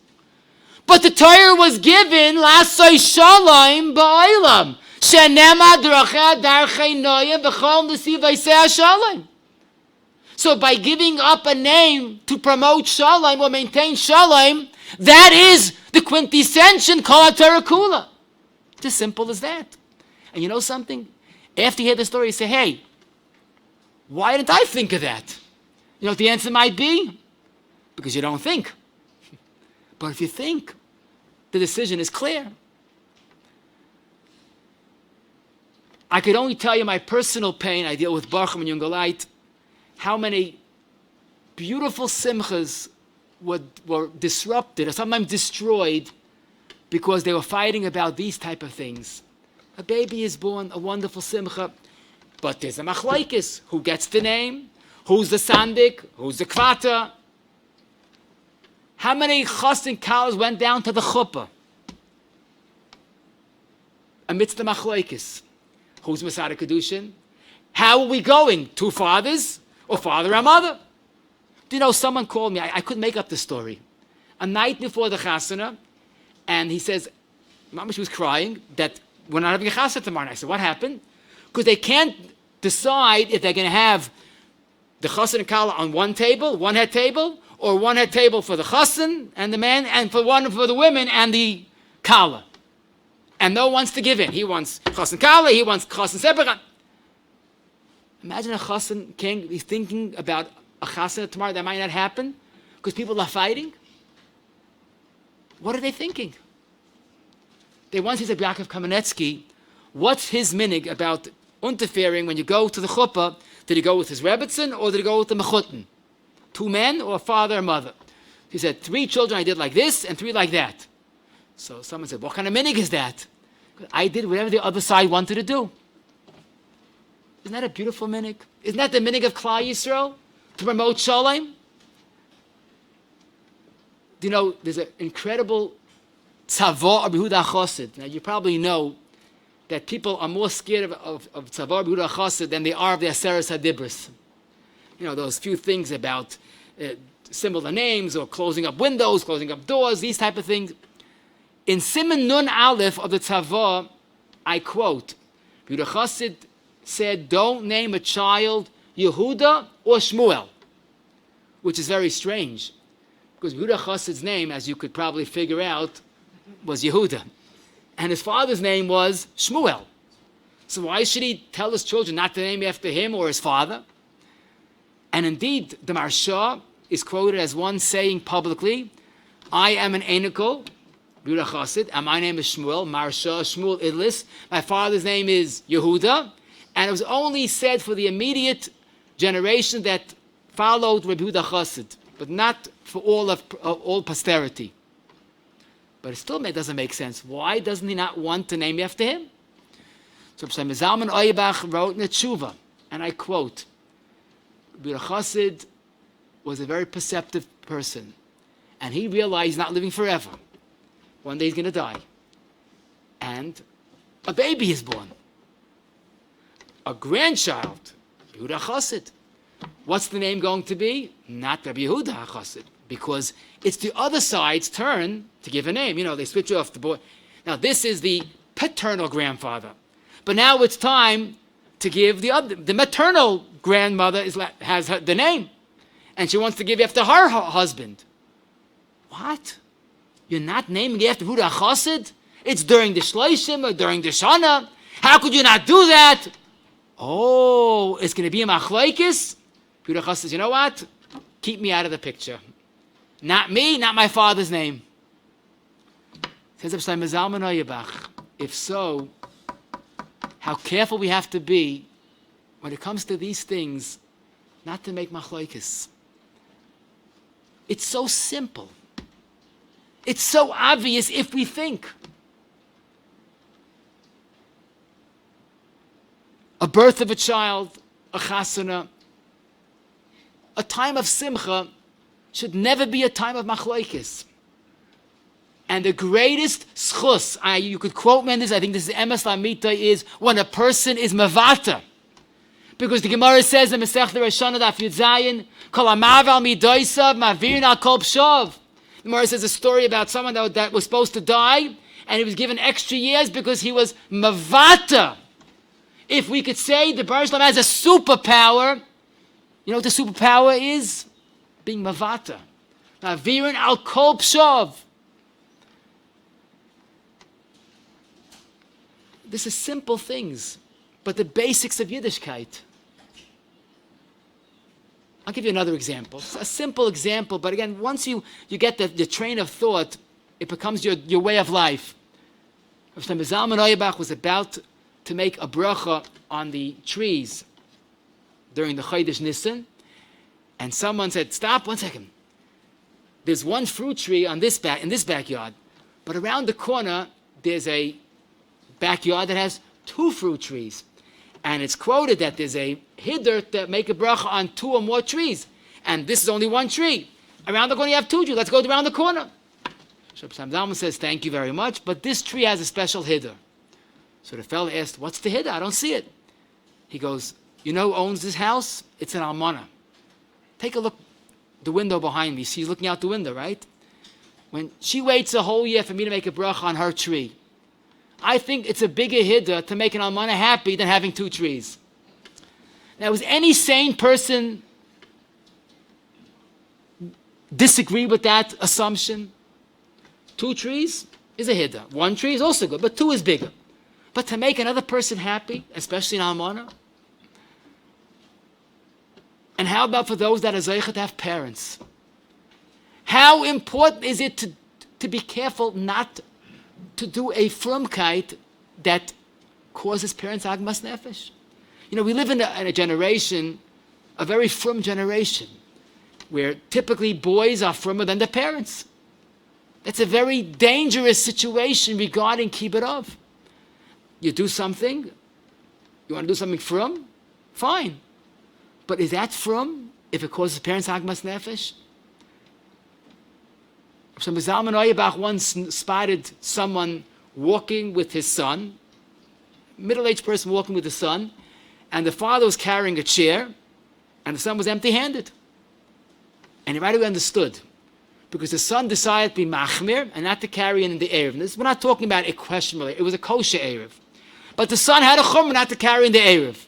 But the Torah was given, Lasoi Shalom Ba'olam. Shenema Dracheh Darchei Noyeh V'chol Nesiv V'Isei Shalom. So by giving up a name to promote Shalom or maintain Shalom, that is the quintessential Kol HaTorah Kula. It's as simple as that. And you know something? After you hear the story, you say, hey, why didn't I think of that? You know what the answer might be? Because you don't think. But if you think, the decision is clear. I could only tell you my personal pain. I deal with Baruch and Yungalite. How many beautiful simchas were disrupted or sometimes destroyed because they were fighting about these type of things. A baby is born, a wonderful simcha, but there's a machlaikis. Who gets the name? Who's the sandik? Who's the kvata? How many chas and cows went down to the chuppah amidst the machlaikis? Who's Masada Kedushin? How are we going? Two fathers or father and mother? Do you know, someone called me, I couldn't make up the story. A night before the chasana, and he says, Mama, she was crying, that we're not having a chasana tomorrow night. I said, what happened? Because they can't decide if they're going to have the chassan and kala on one table, one head table, or one head table for the chassan and the man, and for one for the women and the kala. And no one wants to give in. He wants chassan kala, he wants chassan separate. Imagine a chassan king, he's thinking about a chasana tomorrow that might not happen because people are fighting. What are they thinking? They once said, Rabbi Yaakov Kamenetsky, what's his minig about interfering when you go to the chuppah? Did he go with his rebbitzin or did he go with the mechutin? Two men or a father and mother? He said, 3 children I did like this and 3 like that. So someone said, what kind of minig is that? I did whatever the other side wanted to do. Isn't that a beautiful minig? Isn't that the minig of Klal Yisrael? To promote Shalom? Do you know, there's an incredible tzavor of Yehuda HaChassid. Now, you probably know that people are more scared of tzavor of Yehuda HaChassid than they are of the Aseres HaDibros. You know, those few things about similar names or closing up windows, closing up doors, these type of things. In Siman Nun Aleph of the tzavor, I quote, Yehuda HaChassid said, don't name a child Yehuda or Shmuel, which is very strange, because Yehuda HaChassid's name, as you could probably figure out, was Yehuda, and his father's name was Shmuel. So why should he tell his children not to name after him or his father? And indeed, the Marsha is quoted as one saying publicly, I am an Einikel, Yehuda HaChassid, and my name is Shmuel, Marsha, Shmuel Idlis. My father's name is Yehuda, and it was only said for the immediate generation that followed Rabbi Yehuda HaChassid, but not for all posterity. But it still doesn't make sense. Why doesn't he not want to name after him? So Rabbi Zalman Auerbach wrote in a tshuva, and I quote, Rabbi Yehuda HaChassid was a very perceptive person, and he realized he's not living forever. One day he's going to die. And a baby is born. A grandchild, Yehuda HaChassid. What's the name going to be? Not Rabbi Yehuda HaChassid, because it's the other side's turn to give a name. You know, they switch off the boy. Now, this is the paternal grandfather. But now it's time to give the maternal grandmother has the name. And she wants to give after her husband. What? You're not naming after Yehuda HaChassid? It's during the Shloshim or during the Shana. How could you not do that? Oh, it's going to be a machlaikis? Yehuda HaChassid says, you know what? Keep me out of the picture. Not me, not my father's name. Says Rabbi Zalman Auerbach, if so, how careful we have to be when it comes to these things, not to make machlaikis. It's so simple. It's so obvious if we think. A birth of a child, a chasana, a time of simcha should never be a time of machlaikis. And the greatest schus, you could quote me on this, I think this is Emes Lamita, is when a person is mavata. Because the Gemara says in Masech the Rishonah Daf Yud Zayin, Kol ha'maval midoisav mavirin al kol pshav. The Gemara says a story about someone that was supposed to die, and he was given extra years because he was mavata. If we could say the Baruch Shalom has a superpower, you know what the superpower is? Being mavata. Mavirin al kol pshav. This is simple things, but the basics of Yiddishkeit. I'll give you another example. It's a simple example, but again, once you get the train of thought, it becomes your way of life. Rabbi Zalman Auerbach was about to make a bracha on the trees during the Chodesh Nisan, and someone said, "Stop, 1 second. There's one fruit tree in this backyard, but around the corner there's a backyard that has 2 fruit trees. And it's quoted that there's a hiddur that make a bracha on 2 or more trees. And this is only 1 tree. Around the corner you have 2 trees. Let's go around the corner." So Sam Zalman says, "Thank you very much, but this tree has a special hiddur." So the fellow asked, "What's the hiddur? I don't see it." He goes, "You know who owns this house? It's an almana. Take a look, the window behind me. She's looking out the window, right? When she waits a whole year for me to make a bracha on her tree, I think it's a bigger hiddur to make an almana happy than having 2 trees." Now, was any sane person disagree with that assumption? 2 trees is a hiddur. 1 tree is also good, but 2 is bigger. But to make another person happy, especially an almana? And how about for those that are zeicha to have parents? How important is it to be careful not to do a frumkeit that causes parents agmas nefesh? You know, we live in a generation, a very frum generation, where typically boys are frummer than their parents. That's a very dangerous situation regarding kibbutz. You do something, you want to do something frum, fine. But is that frum if it causes parents agmas nefesh? So Zalman Auerbach once spotted someone walking with his son, middle-aged person walking with his son, and the father was carrying a chair, and the son was empty-handed. And he right away understood, because the son decided to be machmir and not to carry in the Erev. We're not talking about a questionable Erev, it was a kosher Erev. But the son had a chumrah not to carry in the Erev.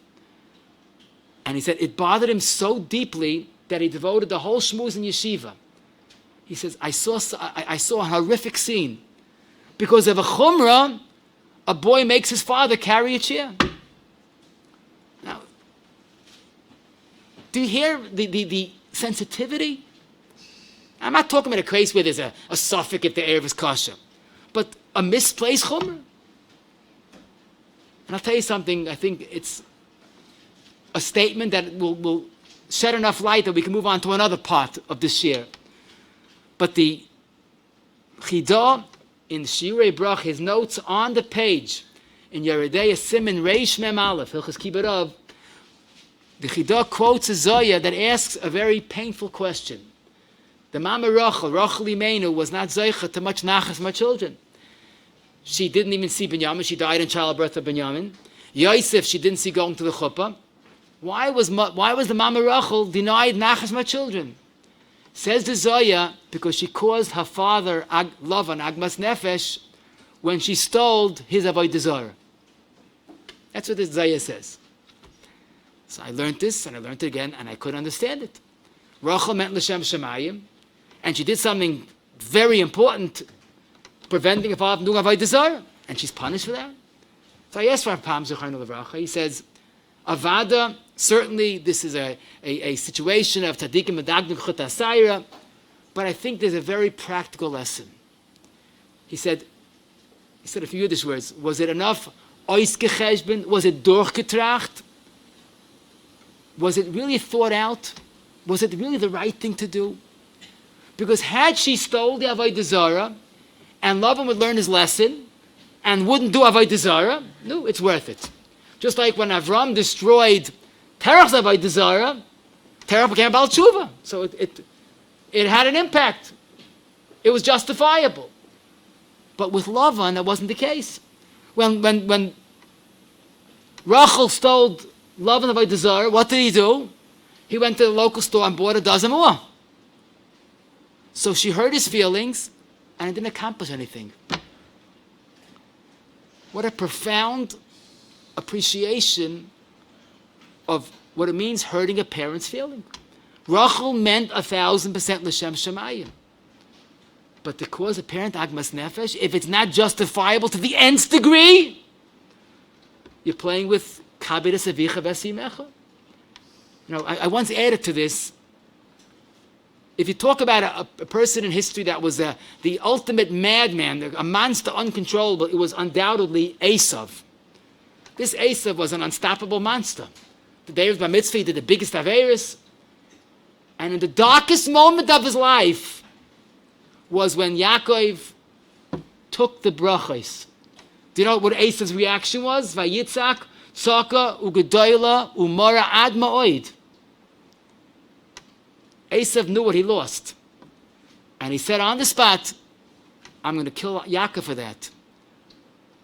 And he said it bothered him so deeply that he devoted the whole shmuz in yeshiva. He says, I saw a horrific scene. Because of a chumrah, a boy makes his father carry a chair. Now, do you hear the sensitivity? I'm not talking about a case where there's a suffix if the Erev is kosher, but a misplaced chumrah. And I'll tell you something, I think it's a statement that will shed enough light that we can move on to another part of this year. But the Chidah in Shirei Brach, his notes on the page in Yeridei Simin Reish Mem Aleph, Hilchos Kibbutz, the Chidah quotes a Zoya that asks a very painful question. The Mama Rachel Imenu, was not Zeicha to much nachas, my children. She didn't even see Binyamin. She died in childbirth of Binyamin. Yosef, she didn't see going to the chuppah. Why was the Mama Rachel denied nachas, my children? Says the Zoya, because she caused her father Lavan agmas nefesh when she stole his avodah zarah. That's what the Zoya says. So I learned this, and I learned it again, and I couldn't understand it. Rachel meant l'shem shemayim, and she did something very important, preventing her father from doing avodah zarah, and she's punished for that. So I asked for Pam Zechariah Levracha. He says, Avada, certainly this is a situation of tzaddikim medagdim chut asayra, but I think there's a very practical lesson. He said a few Yiddish words. Was it enough ois gecheshben? Was it durchgetracht? Was it really thought out? Was it really the right thing to do? Because had she stole the avodah zarah, and Lavan would learn his lesson, and wouldn't do avodah zarah, no, it's worth it. Just like when Avram destroyed Terach's avodah zarah, Terach became Baal Tshuva. So it had an impact. It was justifiable. But with Lavan, that wasn't the case. When Rachel stole Lavan of Avodah, what did he do? He went to the local store and bought a dozen more. So she hurt his feelings, and it didn't accomplish anything. What a profound appreciation of what it means hurting a parent's feeling. Rachel meant 1,000% l'shem shamayim. But to cause a parent agmas nefesh, if it's not justifiable to the nth degree, you're playing with kabidas avicha v'esimecha. You know, I once added to this, if you talk about a person in history that was the ultimate madman, a monster uncontrollable, it was undoubtedly Esav. This Esav was an unstoppable monster. The day of Bar Mitzvah, he did the biggest Averis. And in the darkest moment of his life was when Yaakov took the brachos. Do you know what Esav's reaction was? Vayitzak, tzaka, ugedoyla, umara ad ma'oid. Esav knew what he lost. And he said on the spot, I'm going to kill Yaakov for that.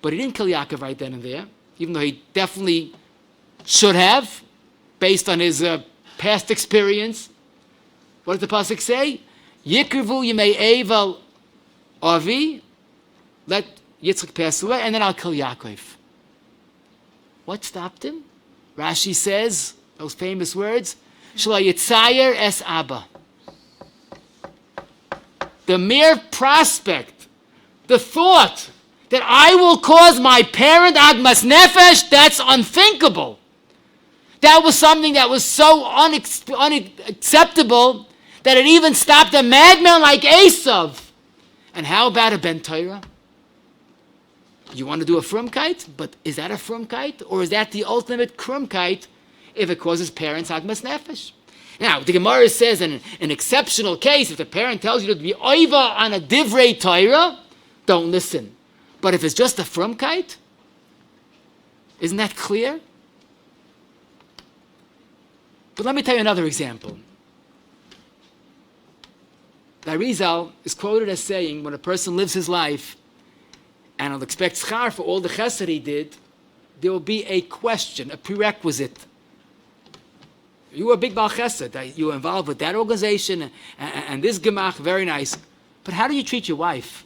But he didn't kill Yaakov right then and there, even though he definitely should have, based on his past experience. What does the pasuk say? Yikrivu yimei eval avi, let Yitzchak pass away, and then I'll kill Yaakov. What stopped him? Rashi says, those famous words, Shlo yitzayer es abba. The mere prospect, the thought that I will cause my parent agmas nefesh, that's unthinkable. That was something that was so unacceptable that it even stopped a madman like Esav. And how about a Ben Torah? You want to do a Frumkeit, but is that a Frumkeit? Or is that the ultimate Krumkeit if it causes parents agmas nefesh? Now, the Gemara says in an exceptional case, if the parent tells you to be oiva on a divrei Torah, don't listen. But if it's just a Frumkeit, isn't that clear? But let me tell you another example. The Arizal is quoted as saying, when a person lives his life and he'll expect schar for all the chesed he did, there will be a question, a prerequisite. You were a big Baal Chesed. You were involved with that organization and this gemach, very nice. But how do you treat your wife?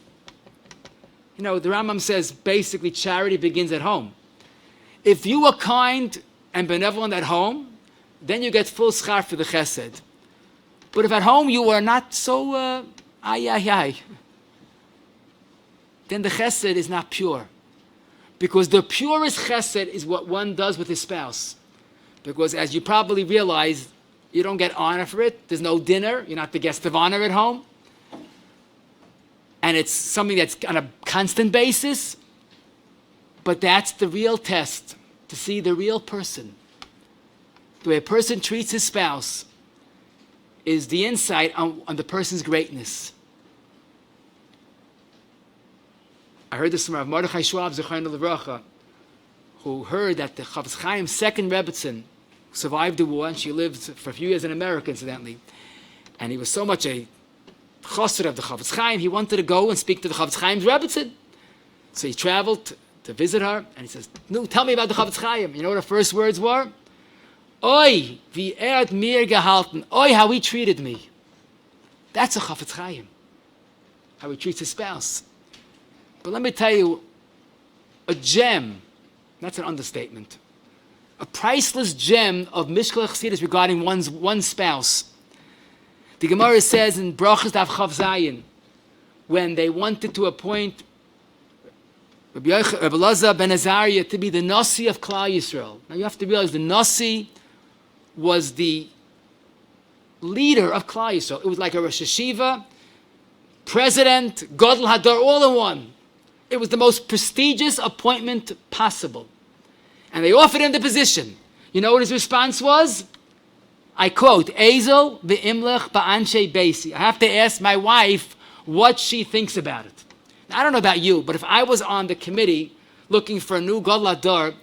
You know, the Rambam says basically charity begins at home. If you are kind and benevolent at home, then you get full schar for the chesed. But if at home you are not so then the chesed is not pure. Because the purest chesed is what one does with his spouse. Because as you probably realize, you don't get honor for it. There's no dinner. You're not the guest of honor at home. And it's something that's on a constant basis. But that's the real test, to see the real person. The way a person treats his spouse is the insight on the person's greatness. I heard this from Rav Mordechai Schwab, Zechariah Levracha, who heard that the Chavetz Chaim's second Rebbetzin survived the war, and she lived for a few years in America, incidentally. And he was so much a chassid of the Chavetz Chaim, he wanted to go and speak to the Chavetz Chaim's Rebbetzin. So he traveled to visit her, and he says, "No, tell me about the Chavetz Chaim." You know what her first words were? Oi, wie hat mir gehalten. Oi, how he treated me. That's a Chavetz Chaim. How he treats his spouse. But let me tell you, a gem, that's an understatement, a priceless gem of Mishkal Chassidus regarding one's spouse. The Gemara says in Brachas Daf Chav Zayin, when they wanted to appoint Rabbi Elazar ben Azariah to be the Nasi of Klal Yisrael. Now you have to realize the Nasi was the leader of Klal Yisrael. It was like a Rosh Hashiva, president, Gadol Hadar, all in one. It was the most prestigious appointment possible. And they offered him the position. You know what his response was? I quote, Ezel v'imlech ba'anshe beisi. I have to ask my wife what she thinks about it. Now, I don't know about you, but if I was on the committee looking for a new Gadol Hadar,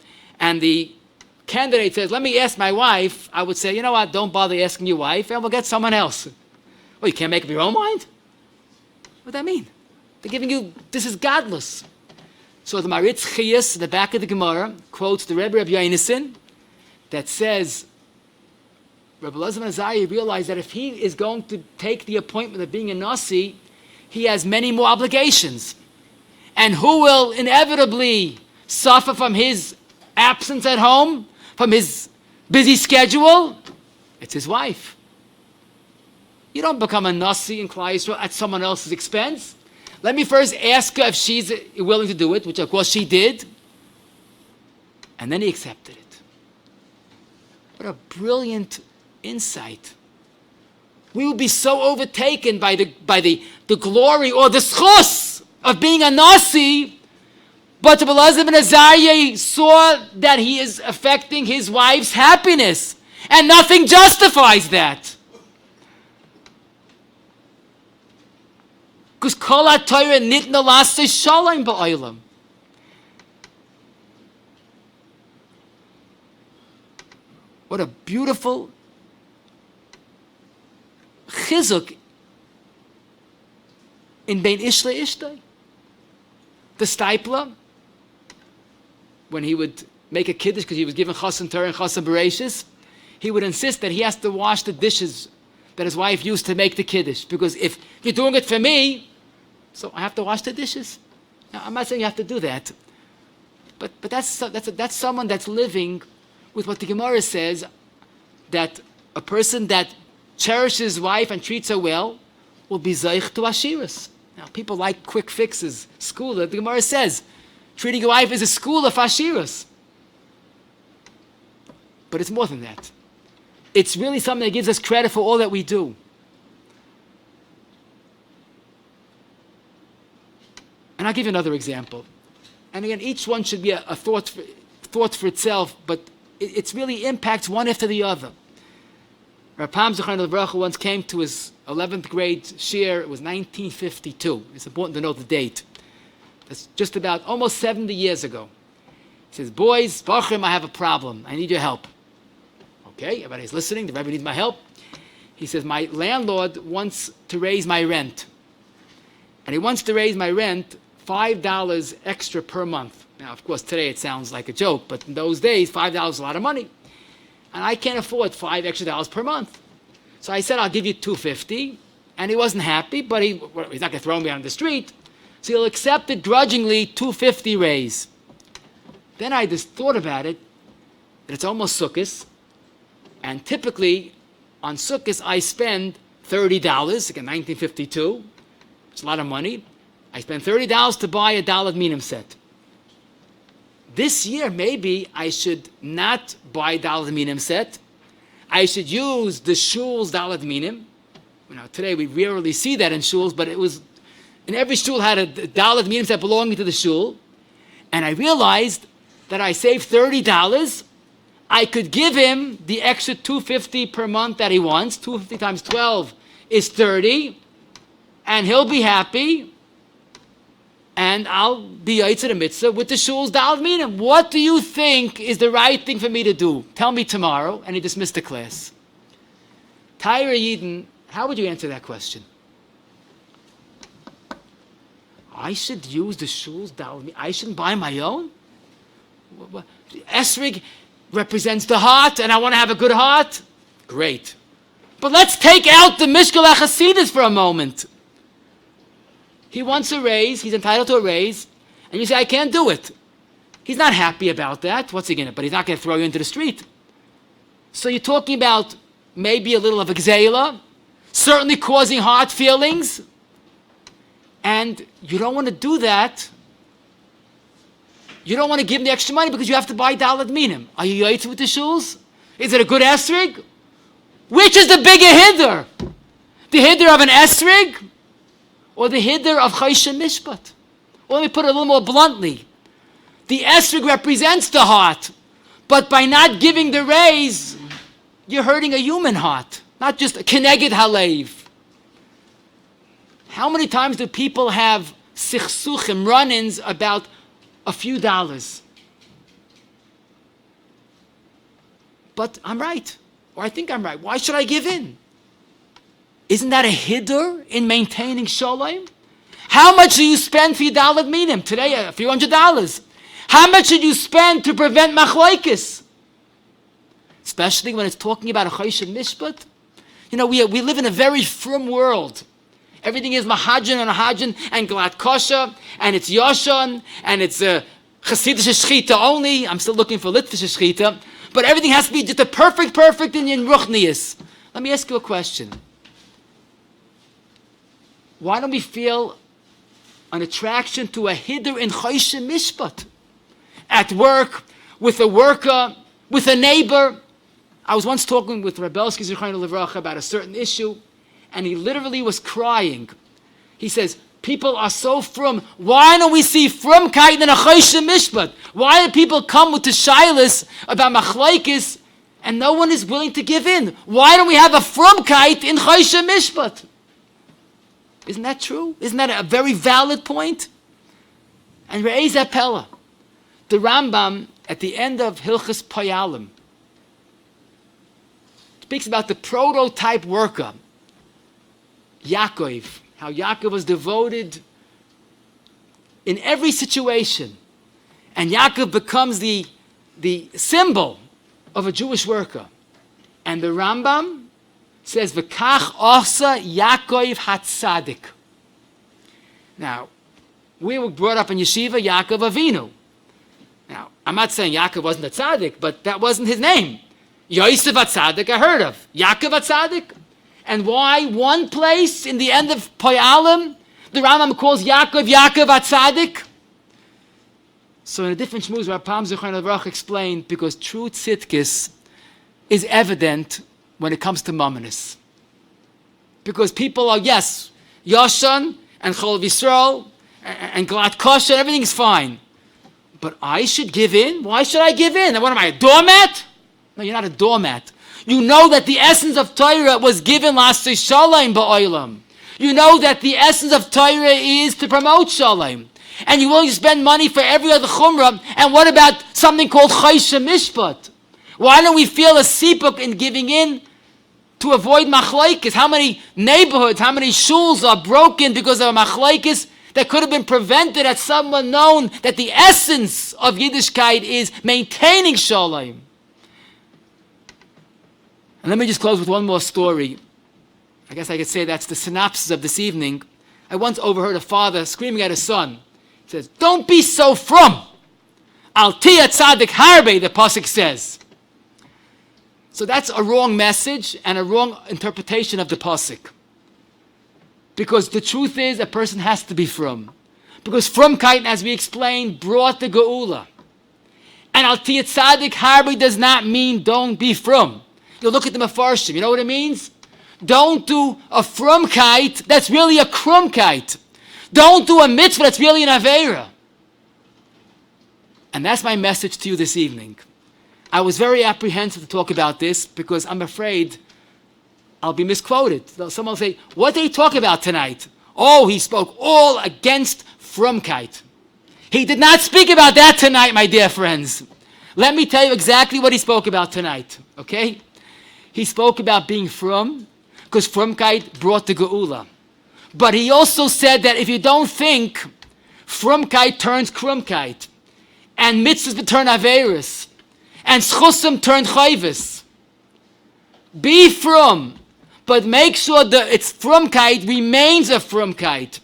and the candidate says, let me ask my wife, I would say, you know what, don't bother asking your wife, and we'll get someone else. Well, you can't make up your own mind? What does that mean? They're giving you, this is godless. So the Maritz Chiyas, in the back of the Gemara, quotes the Rebbe of Yonason that says, Rabbi Elazar ben Azariah realized that if he is going to take the appointment of being a Nasi, he has many more obligations. And who will inevitably suffer from his absence at home, from his busy schedule? It's his wife. You don't become a Nasi in Klal Yisrael at someone else's expense. Let me first ask her if she's willing to do it, which of course she did. And then he accepted it. What a brilliant insight. We will be so overtaken by the glory or the schus of being a Nasi, but Rabbi Elazar ben Azariah saw that he is affecting his wife's happiness, and nothing justifies that. Because kol ha-Torah nitna l'aseh shalom ba'olam. What a beautiful chizuk in Bein Ish le'ishtay. The Stipler, when he would make a kiddush because he was given Chassan Torah and Chassan Bereshis, he would insist that he has to wash the dishes that his wife used to make the kiddush. Because if you're doing it for me, so I have to wash the dishes. Now, I'm not saying you have to do that. But that's someone that's living with what the Gemara says, that a person that cherishes his wife and treats her well will be zaych to ashiras. Now, people like quick fixes. School, the Gemara says, treating your wife is a school of ashiras. But it's more than that. It's really something that gives us credit for all that we do. And I'll give you another example. And again, each one should be a thought for itself, but it really impacts one after the other. Rav Pam Zechron Levracha once came to his 11th grade shiur. It was 1952. It's important to know the date. That's just about almost 70 years ago. He says, boys, Bachrim, I have a problem. I need your help. Okay, everybody's listening. The Rebbe needs my help. He says, my landlord wants to raise my rent. And he wants to raise my rent $5 extra per month. Now, of course, today it sounds like a joke, but in those days, $5 is a lot of money. And I can't afford $5 extra per month. So I said, I'll give you $250. And he wasn't happy, but he's not going to throw me on the street. So he'll accept it grudgingly, $250 raise. Then I just thought about it, that it's almost Sukkot. And typically, on Sukkot, I spend $30, again, 1952. It's a lot of money. I spend $30 to buy a Dalet Minim set. This year, maybe I should not buy Dalet Minim set. I should use the shul's Dalet Minim. Today we rarely see that in shuls, but it was, in every shul had a Dalet Minim set belonging to the shul. And I realized that I saved $30. I could give him the extra $250 per month that he wants. $250 times 12 is $30. And he'll be happy. And I'll be Yitzhak Mitzvah with the shul's Dalet Minim. What do you think is the right thing for me to do? Tell me tomorrow. And he dismissed the class. Tyra Yidin, how would you answer that question? I should use the shul's Dalet Minim. I shouldn't buy my own? Esrig represents the heart, and I want to have a good heart. Great. But let's take out the Mishkal HaChasidus for a moment. He wants a raise, he's entitled to a raise, and you say, I can't do it. He's not happy about that. What's he going to, but he's not going to throw you into the street. So you're talking about maybe a little of a gzeila, certainly causing hard feelings, and you don't want to do that. You don't want to give him the extra money because you have to buy Dalet Minim. Are you Yitzhak with the shuls? Is it a good esrig? Which is the bigger hiddur? The hiddur of an esrig or the hiddur of Choshen Mishpat? Or let me put it a little more bluntly. The esrig represents the heart, but by not giving the raise, you're hurting a human heart, not just a keneged halev. How many times do people have sichsuchim, run-ins about a few dollars? But I'm right, or I think I'm right. Why should I give in? Isn't that a hiddur in maintaining shalom? How much do you spend for your dalet minim? Today, a few $100. How much did you spend to prevent machlokes? Especially when it's talking about a choshen mishpat. You know, we live in a very frum world. Everything is mahajin and glat kosher, and it's yoshan, and it's chassidish shchita only. I'm still looking for litvish shchita. But everything has to be just a perfect in ruchnius. Let me ask you a question. Why don't we feel an attraction to a hiddur in choshen mishpat? At work, with a worker, with a neighbor. I was once talking with Rebelski Zichrono Livracha about a certain issue, and he literally was crying. He says, people are so frum. Why don't we see frumkeit in a choshen mishpat? Why do people come with the shilas about machlokes and no one is willing to give in? Why don't we have a frumkeit in choshen mishpat? Isn't that true? Isn't that a very valid point? And Re'ez Apella, the Rambam at the end of Hilchas Payalim speaks about the prototype worker, Yaakov, how Yaakov was devoted in every situation. And Yaakov becomes the symbol of a Jewish worker. And the Rambam says, V'kach osa Yaakov hatzadik. Now, we were brought up in yeshiva, Yaakov Avinu. Now, I'm not saying Yaakov wasn't a tzaddik, but that wasn't his name. Yosef HaTzadik I heard of. Yaakov HaTzadik. And why one place in the end of Payalim, the Rambam calls Yaakov HaTzadik? So in a different shmuz, Rav Pam Zichrono Livracha explained, because true tzidkis is evident when it comes to mamonis. Because people are, yes, Yoshan and Chol Yisrael and Glat Kosher, everything's fine. But I should give in? Why should I give in? What am I, a doormat? No, you're not a doormat. You know that the essence of Torah was given last shalom ba'olam. You know that the essence of Torah is to promote shalom. And you will spend money for every other chumrah. And what about something called choshen mishpat? Why don't we feel a sipuk in giving in to avoid machlokes? How many neighborhoods, how many shuls are broken because of a machlokes that could have been prevented had someone known that the essence of Yiddishkeit is maintaining shalom? And let me just close with one more story. I guess I could say that's the synopsis of this evening. I once overheard a father screaming at his son. He says, don't be so frum. Al tiya tzadik harbe, the pasuk says. So that's a wrong message and a wrong interpretation of the pasuk. Because the truth is, a person has to be frum. Because Frumkeit, as we explained, brought the geula. And al tiya tzadik harbe does not mean don't be frum. You look at the Mefarshim, you know what it means? Don't do a Frumkeit that's really a Krumkeit. Don't do a mitzvah that's really an Aveira. And that's my message to you this evening. I was very apprehensive to talk about this because I'm afraid I'll be misquoted. Someone will say, what did he talk about tonight? Oh, he spoke all against Frumkeit. He did not speak about that tonight, my dear friends. Let me tell you exactly what he spoke about tonight, okay? He spoke about being frum, because Frumkeit brought the geula. But he also said that if you don't think, Frumkeit turns Krumkeit, and mitzvahs turn averis, and schusim turn chayvis. Be frum, but make sure that its Frumkeit remains a Frumkeit.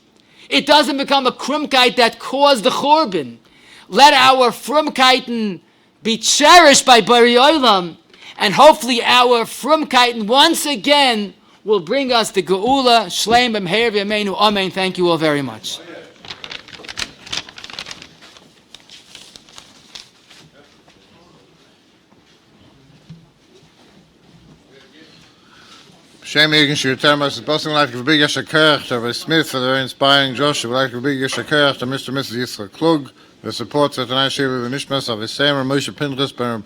It doesn't become a Krumkeit that caused the churban. Let our Frumkeiten be cherished by Bari Olam, and hopefully our Frumkeit once again will bring us the Geula, Shleim, B'mheir V'yameinu, Amen. Thank you all very much. Shem Egan Shir Termas is busting like a big Yeshakirch to Rabbi Smith for their inspiring Joshua, like a big Yeshakirch to Mr. and Mrs. Yitzchak Klug, the support of tonight's Shiva the Nishmas of his Samer, Moshe Pinchas, Ben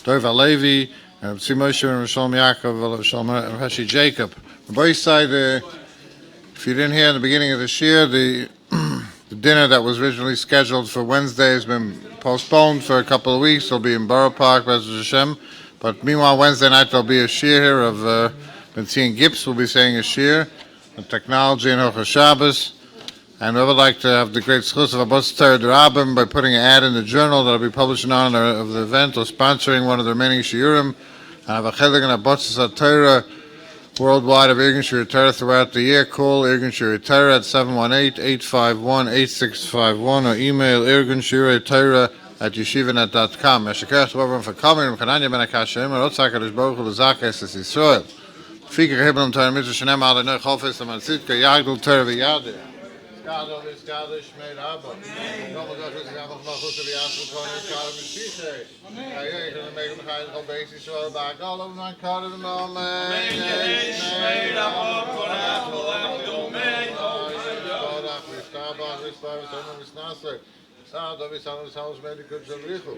Dova Levi, and Moshe and Shalom Yaakov, Shalom Rashi Jacob. On both sides, if you didn't hear in the beginning of this year, the dinner that was originally scheduled for Wednesday has been postponed for a couple of weeks. It'll be in Borough Park, Bezos Hashem. But meanwhile, Wednesday night there'll be a shir here of Benzine Gibbs will be saying a shir on technology and Hochah Shabbos. And we would like to have the great schus of Abbas Torah Rabbim by putting an ad in the journal that will be published in honor of the event or sponsoring one of the remaining shiurim. And have a chelik and Abbas Torah worldwide of Irgun Shir Torah throughout the year. Call Irgun Shir Torah at 718-851-8651 or email irgunshirtorah@yeshivanet.com. Meshakach to everyone for coming. Kananya ben Akashim and Otzak HaKadosh Baruch Hu l'Zachas es Yisrael. Fikir Hebron Torah Mitzvah Shenem Al Nech Chofes Amalzitka Yagdul Torah v'Yadeh. Skadol v'Skadol Shmei Rabba. Nomo Gachus Yamach Malchus v'Yashu Kohen Skadol Mishise. Ayay can make him hide on base Yisrael back all of my Kadol Amen. Shmei Rabba Kohen Kohen Domain. Kodach v'Stabach v'Stabach v'Stabach v'Snasre. Sadov v'Sadov v'Sadov v'Smadikut Shavrichu.